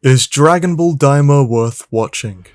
Is DragonBall Daima worth watching?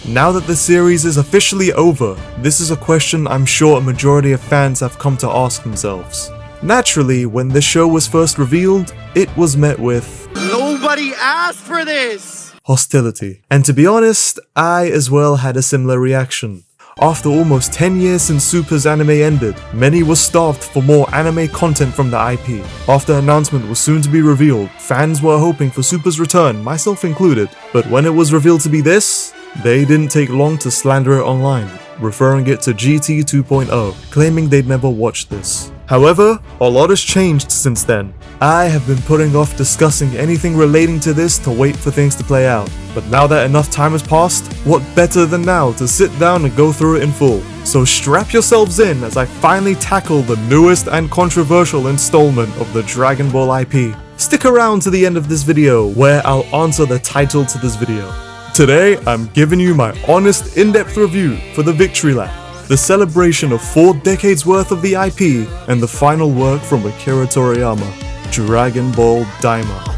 Now that the series is officially over, this is a question I'm sure a majority of fans have come to ask themselves. Naturally, when the show was first revealed, it was met with "Nobody asked for this!" hostility. And to be honest, I as well had a similar reaction. After almost 10 years since Super's anime ended, many were starved for more anime content from the IP. After an announcement was soon to be revealed, fans were hoping for Super's return, myself included. But when it was revealed to be this, they didn't take long to slander it online, referring it to GT 2.0, claiming they'd never watched this. However, a lot has changed since then. I have been putting off discussing anything relating to this to wait for things to play out. But now that enough time has passed, what better than now to sit down and go through it in full. So strap yourselves in as I finally tackle the newest and controversial installment of the Dragon Ball IP. Stick around to the end of this video where I'll answer the title to this video. Today, I'm giving you my honest, in-depth review for the Victory Lap, the celebration of 4 decades worth of the IP, and the final work from Akira Toriyama, Dragon Ball Daima.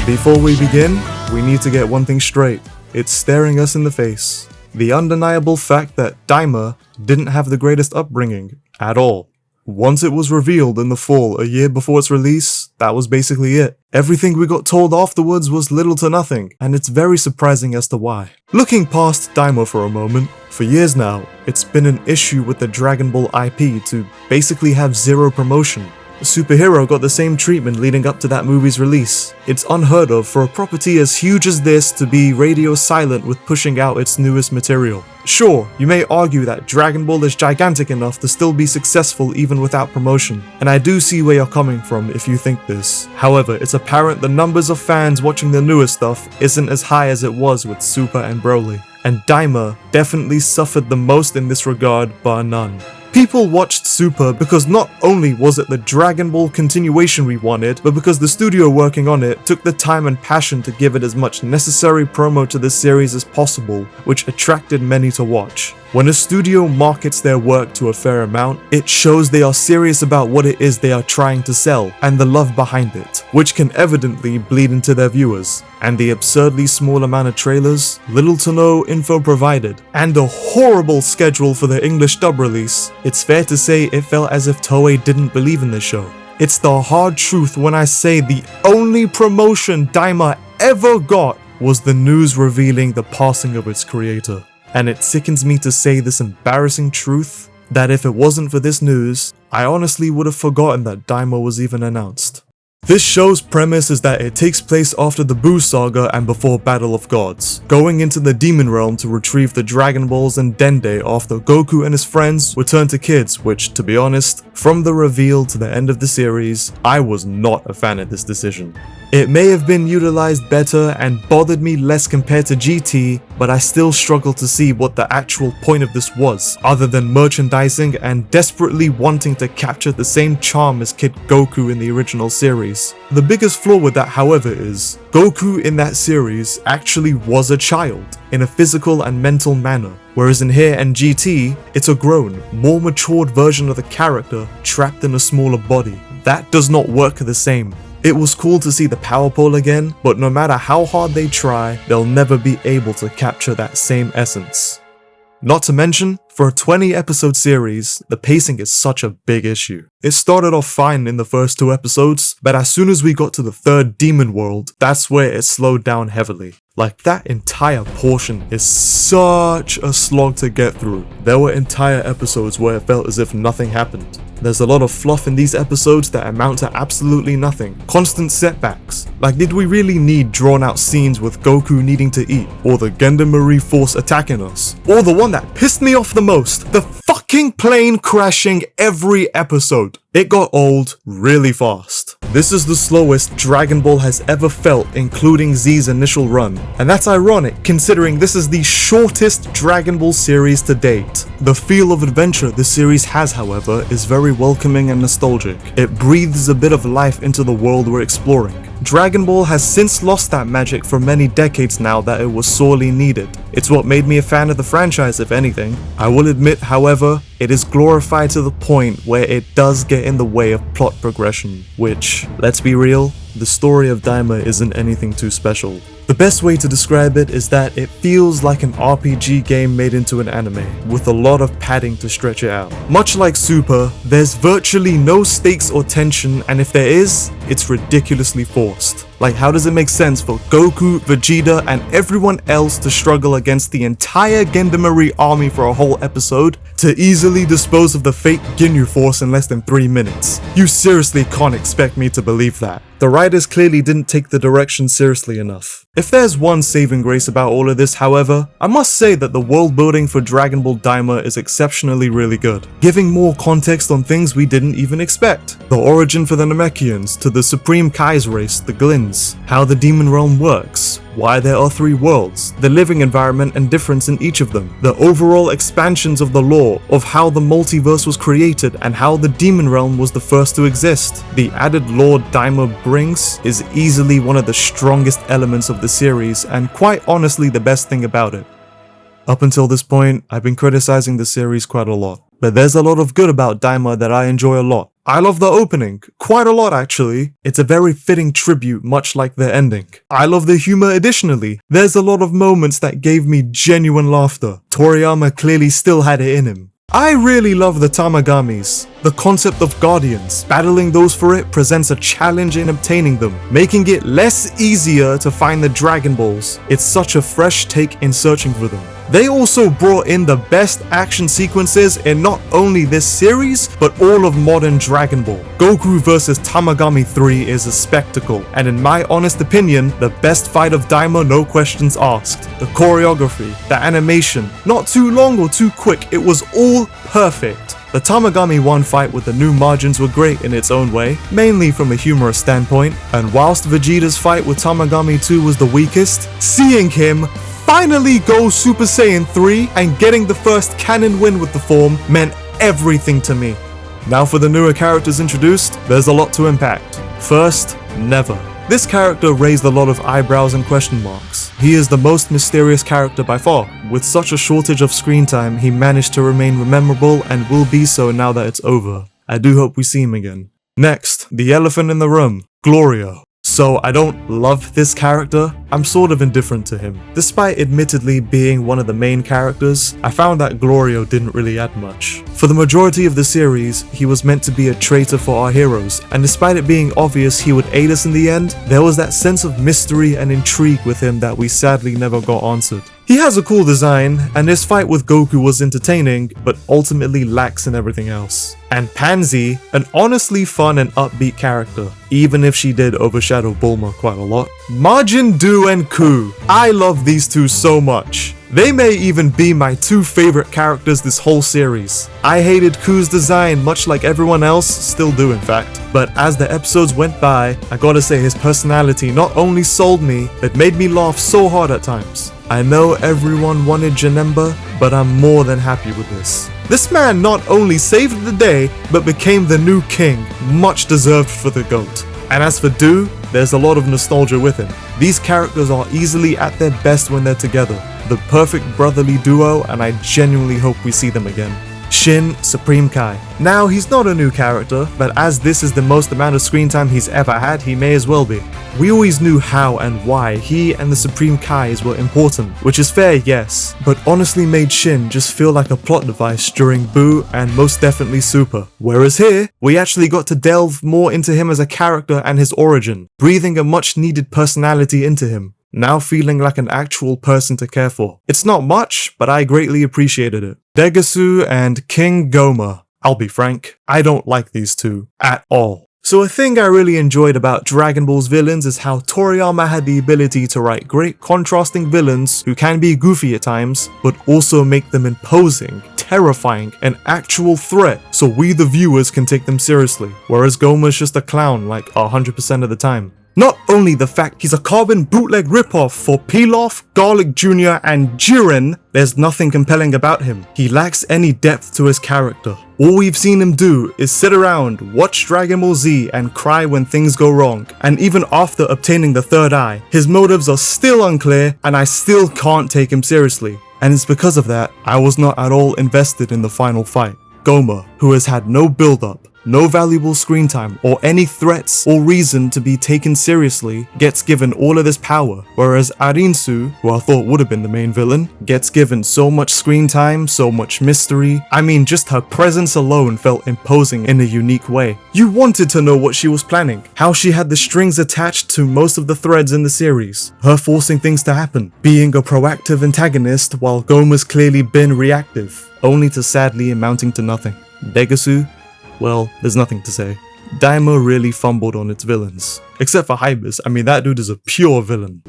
Before we begin, we need to get one thing straight. It's staring us in the face. The undeniable fact that Daima didn't have the greatest upbringing at all. Once it was revealed in the fall a year before its release, that was basically it. Everything we got told afterwards was little to nothing, and it's very surprising as to why. Looking past Daima for a moment, for years now, it's been an issue with the Dragon Ball IP to basically have zero promotion. A superhero got the same treatment leading up to that movie's release. It's unheard of for a property as huge as this to be radio silent with pushing out its newest material. Sure, you may argue that Dragon Ball is gigantic enough to still be successful even without promotion, and I do see where you're coming from if you think this. However, it's apparent the numbers of fans watching the newer stuff isn't as high as it was with Super and Broly, and Daima definitely suffered the most in this regard, bar none. People watched Super because not only was it the Dragon Ball continuation we wanted, but because the studio working on it took the time and passion to give it as much necessary promo to the series as possible, which attracted many to watch. When a studio markets their work to a fair amount, it shows they are serious about what it is they are trying to sell, and the love behind it, which can evidently bleed into their viewers. And the absurdly small amount of trailers, little to no info provided, and a horrible schedule for the English dub release, it's fair to say it felt as if Toei didn't believe in the show. It's the hard truth when I say the only promotion Daima ever got was the news revealing the passing of its creator. And it sickens me to say this embarrassing truth, that if it wasn't for this news, I honestly would have forgotten that Daima was even announced. This show's premise is that it takes place after the Buu Saga and before Battle of Gods, going into the Demon Realm to retrieve the Dragon Balls and Dende after Goku and his friends return to kids, which, to be honest, from the reveal to the end of the series, I was not a fan of this decision. It may have been utilized better and bothered me less compared to GT, but I still struggle to see what the actual point of this was, other than merchandising and desperately wanting to capture the same charm as Kid Goku in the original series. The biggest flaw with that, however, is Goku in that series actually was a child, in a physical and mental manner, whereas in here and GT, it's a grown, more matured version of the character trapped in a smaller body. That does not work the same. It was cool to see the power pole again, but no matter how hard they try, they'll never be able to capture that same essence. Not to mention, for a 20 episode series, the pacing is such a big issue. It started off fine in the first 2 episodes, but as soon as we got to the 3rd Demon World, that's where it slowed down heavily. Like, that entire portion is such a slog to get through. There were entire episodes where it felt as if nothing happened. There's a lot of fluff in these episodes that amount to absolutely nothing. Constant setbacks. Like, did we really need drawn out scenes with Goku needing to eat? Or the Gendarmerie force attacking us? Or the one that pissed me off the most, the fucking plane crashing every episode. It got old really fast. This is the slowest Dragon Ball has ever felt, including Z's initial run. And that's ironic, considering this is the shortest Dragon Ball series to date. The feel of adventure the series has, however, is very welcoming and nostalgic. It breathes a bit of life into the world we're exploring. Dragon Ball has since lost that magic for many decades now that it was sorely needed. It's what made me a fan of the franchise, if anything. I will admit, however, it is glorified to the point where it does get in the way of plot progression, which, let's be real, the story of Daima isn't anything too special. The best way to describe it is that it feels like an RPG game made into an anime, with a lot of padding to stretch it out. Much like Super, there's virtually no stakes or tension, and if there is, it's ridiculously forced. Like, how does it make sense for Goku, Vegeta, and everyone else to struggle against the entire Gendarmerie army for a whole episode, to easily dispose of the fake Ginyu Force in less than 3 minutes? You seriously can't expect me to believe that. The writers clearly didn't take the direction seriously enough. If there's one saving grace about all of this, however, I must say that the world building for Dragon Ball Daima is exceptionally really good, giving more context on things we didn't even expect. The origin for the Namekians, to the Supreme Kai's race, the Glins, how the Demon Realm works, why there are 3 worlds, the living environment and difference in each of them, the overall expansions of the lore of how the multiverse was created and how the Demon Realm was the first to exist. The added lore Daima brings is easily one of the strongest elements of the series, and quite honestly the best thing about it. Up until this point, I've been criticizing the series quite a lot, but there's a lot of good about Daima that I enjoy a lot. I love the opening, quite a lot actually. It's a very fitting tribute, much like the ending. I love the humor additionally. There's a lot of moments that gave me genuine laughter. Toriyama clearly still had it in him. I really love the Tamagamis. The concept of guardians, battling those for it presents a challenge in obtaining them, making it less easier to find the Dragon Balls. It's such a fresh take in searching for them. They also brought in the best action sequences in not only this series, but all of modern Dragon Ball. Goku vs Tamagami 3 is a spectacle, and in my honest opinion, the best fight of Daima, no questions asked. The choreography, the animation, not too long or too quick, it was all perfect. The Tamagami 1 fight with the new margins were great in its own way, mainly from a humorous standpoint, and whilst Vegeta's fight with Tamagami 2 was the weakest, seeing him finally go Super Saiyan 3 and getting the first canon win with the form meant everything to me. Now for the newer characters introduced, there's a lot to impact. First, Never. This character raised a lot of eyebrows and question marks. He is the most mysterious character by far. With such a shortage of screen time, he managed to remain memorable and will be so now that it's over. I do hope we see him again. Next, the elephant in the room, Glorio. So I don't love this character, I'm sort of indifferent to him. Despite admittedly being one of the main characters, I found that Glorio didn't really add much. For the majority of the series, he was meant to be a traitor for our heroes, and despite it being obvious he would aid us in the end, there was that sense of mystery and intrigue with him that we sadly never got answered. He has a cool design, and his fight with Goku was entertaining, but ultimately lacks in everything else. And Pansy, an honestly fun and upbeat character, even if she did overshadow Bulma quite a lot. Majin Buu and Ku, I love these two so much. They may even be my 2 favorite characters this whole series. I hated Ku's design much like everyone else, still do in fact. But as the episodes went by, I gotta say his personality not only sold me, it made me laugh so hard at times. I know everyone wanted Janemba, but I'm more than happy with this. This man not only saved the day, but became the new king, much deserved for the GOAT. And as for Du, there's a lot of nostalgia with him. These characters are easily at their best when they're together. The perfect brotherly duo, and I genuinely hope we see them again. Shin, Supreme Kai. Now, he's not a new character, but as this is the most amount of screen time he's ever had, he may as well be. We always knew how and why he and the Supreme Kais were important, which is fair, yes, but honestly made Shin just feel like a plot device during Buu and most definitely Super. Whereas here, we actually got to delve more into him as a character and his origin, breathing a much needed personality into him. Now feeling like an actual person to care for. It's not much, but I greatly appreciated it. Degasu and King Goma. I'll be frank, I don't like these two at all. So a thing I really enjoyed about Dragon Ball's villains is how Toriyama had the ability to write great contrasting villains who can be goofy at times, but also make them imposing, terrifying, an actual threat so we the viewers can take them seriously, whereas Goma's just a clown like 100% of the time. Not only the fact he's a carbon bootleg ripoff for Pilaf, Garlic Jr. and Jiren, there's nothing compelling about him. He lacks any depth to his character. All we've seen him do is sit around, watch Dragon Ball Z and cry when things go wrong. And even after obtaining the third eye, his motives are still unclear and I still can't take him seriously. And it's because of that, I was not at all invested in the final fight. Goma, who has had no build-up, no valuable screen time, or any threats or reason to be taken seriously, gets given all of this power, whereas Arinsu, who I thought would have been the main villain, gets given so much screen time, so much mystery. I mean, just her presence alone felt imposing in a unique way. You wanted to know what she was planning, how she had the strings attached to most of the threads in the series, her forcing things to happen, being a proactive antagonist while Goma's clearly been reactive, only to sadly amounting to nothing. Degasu? Well, there's nothing to say. Daima really fumbled on its villains. Except for Hybis, I mean that dude is a pure villain.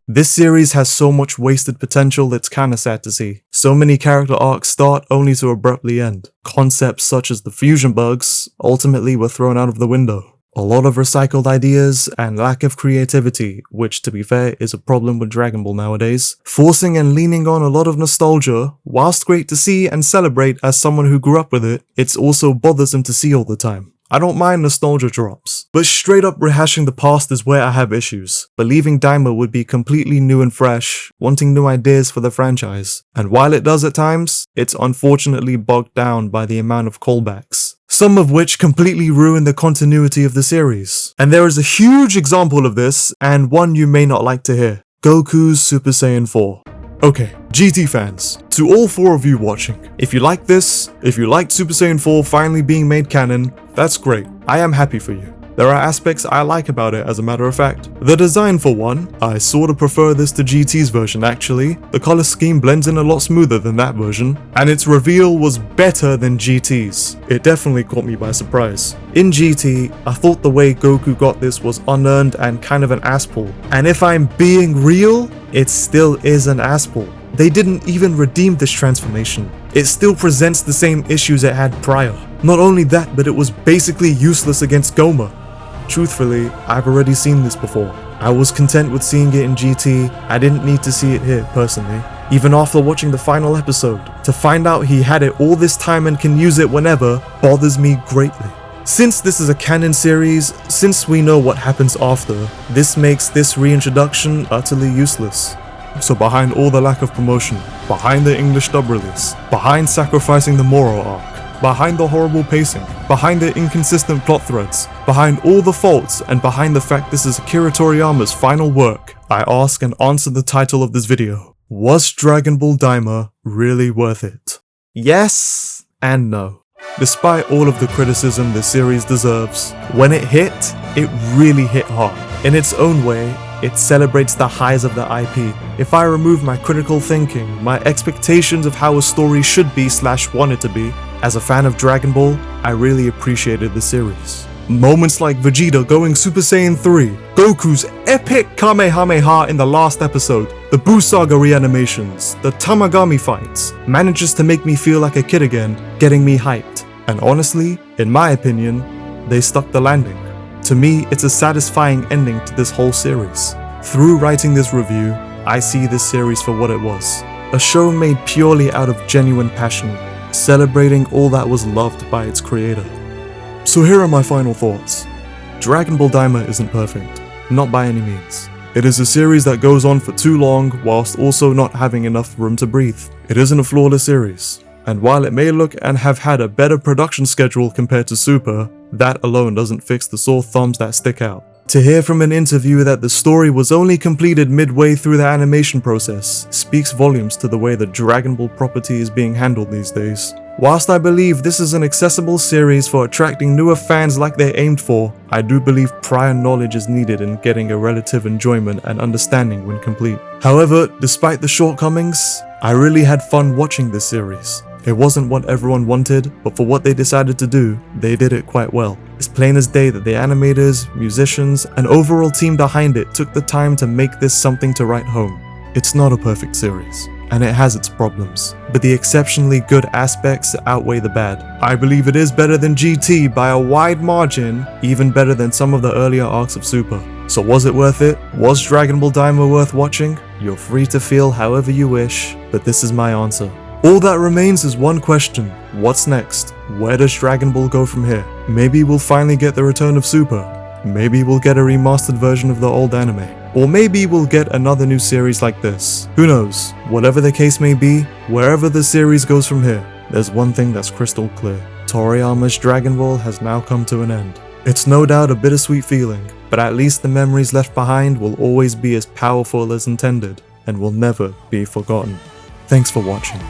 This series has so much wasted potential it's kinda sad to see. So many character arcs start only to abruptly end. Concepts such as the fusion bugs ultimately were thrown out of the window. A lot of recycled ideas and lack of creativity, which to be fair is a problem with Dragon Ball nowadays. Forcing and leaning on a lot of nostalgia, whilst great to see and celebrate as someone who grew up with it, it's also bothersome to see all the time. I don't mind nostalgia drops, but straight up rehashing the past is where I have issues. Believing Daima would be completely new and fresh, wanting new ideas for the franchise. And while it does at times, it's unfortunately bogged down by the amount of callbacks, some of which completely ruin the continuity of the series. And there is a huge example of this, and one you may not like to hear. Goku's Super Saiyan 4. Okay, GT fans, to all 4 of you watching, if you like this, if you liked Super Saiyan 4 finally being made canon, that's great. I am happy for you. There are aspects I like about it as a matter of fact. The design for one, I sorta prefer this to GT's version actually. The color scheme blends in a lot smoother than that version, and its reveal was better than GT's. It definitely caught me by surprise. In GT, I thought the way Goku got this was unearned and kind of an asspull. And if I'm being real, it still is an asspull. They didn't even redeem this transformation. It still presents the same issues it had prior. Not only that, but it was basically useless against Goma. Truthfully, I've already seen this before. I was content with seeing it in GT, I didn't need to see it here personally. Even after watching the final episode, to find out he had it all this time and can use it whenever bothers me greatly. Since this is a canon series, since we know what happens after, this makes this reintroduction utterly useless. So behind all the lack of promotion, behind the English dub release, behind sacrificing the Moro arc, behind the horrible pacing, behind the inconsistent plot threads, behind all the faults, and behind the fact this is Akira Toriyama's final work, I ask and answer the title of this video. Was Dragon Ball Daima really worth it? Yes and no. Despite all of the criticism this series deserves, when it hit, it really hit hard. In its own way, it celebrates the highs of the IP. If I remove my critical thinking, my expectations of how a story should be / wanted to be, as a fan of Dragon Ball, I really appreciated the series. Moments like Vegeta going Super Saiyan 3, Goku's epic Kamehameha in the last episode, the Buu Saga reanimations, the Tamagami fights, manages to make me feel like a kid again, getting me hyped. And honestly, in my opinion, they stuck the landing. To me, it's a satisfying ending to this whole series. Through writing this review, I see this series for what it was. A show made purely out of genuine passion, celebrating all that was loved by its creator. So here are my final thoughts. Dragon Ball Daima isn't perfect, not by any means. It is a series that goes on for too long whilst also not having enough room to breathe. It isn't a flawless series, and while it may look and have had a better production schedule compared to Super, that alone doesn't fix the sore thumbs that stick out. To hear from an interviewer that the story was only completed midway through the animation process speaks volumes to the way the Dragon Ball property is being handled these days. Whilst I believe this is an accessible series for attracting newer fans like they aimed for, I do believe prior knowledge is needed in getting a relative enjoyment and understanding when complete. However, despite the shortcomings, I really had fun watching this series. It wasn't what everyone wanted, but for what they decided to do, they did it quite well. It's plain as day that the animators, musicians, and overall team behind it took the time to make this something to write home. It's not a perfect series, and it has its problems, but the exceptionally good aspects outweigh the bad. I believe it is better than GT by a wide margin, even better than some of the earlier arcs of Super. So was it worth it? Was Dragon Ball Daima worth watching? You're free to feel however you wish, but this is my answer. All that remains is one question. What's next? Where does Dragon Ball go from here? Maybe we'll finally get the return of Super. Maybe we'll get a remastered version of the old anime. Or maybe we'll get another new series like this. Who knows? Whatever the case may be, wherever the series goes from here, there's one thing that's crystal clear. Toriyama's Dragon Ball has now come to an end. It's no doubt a bittersweet feeling, but at least the memories left behind will always be as powerful as intended, and will never be forgotten. Thanks for watching.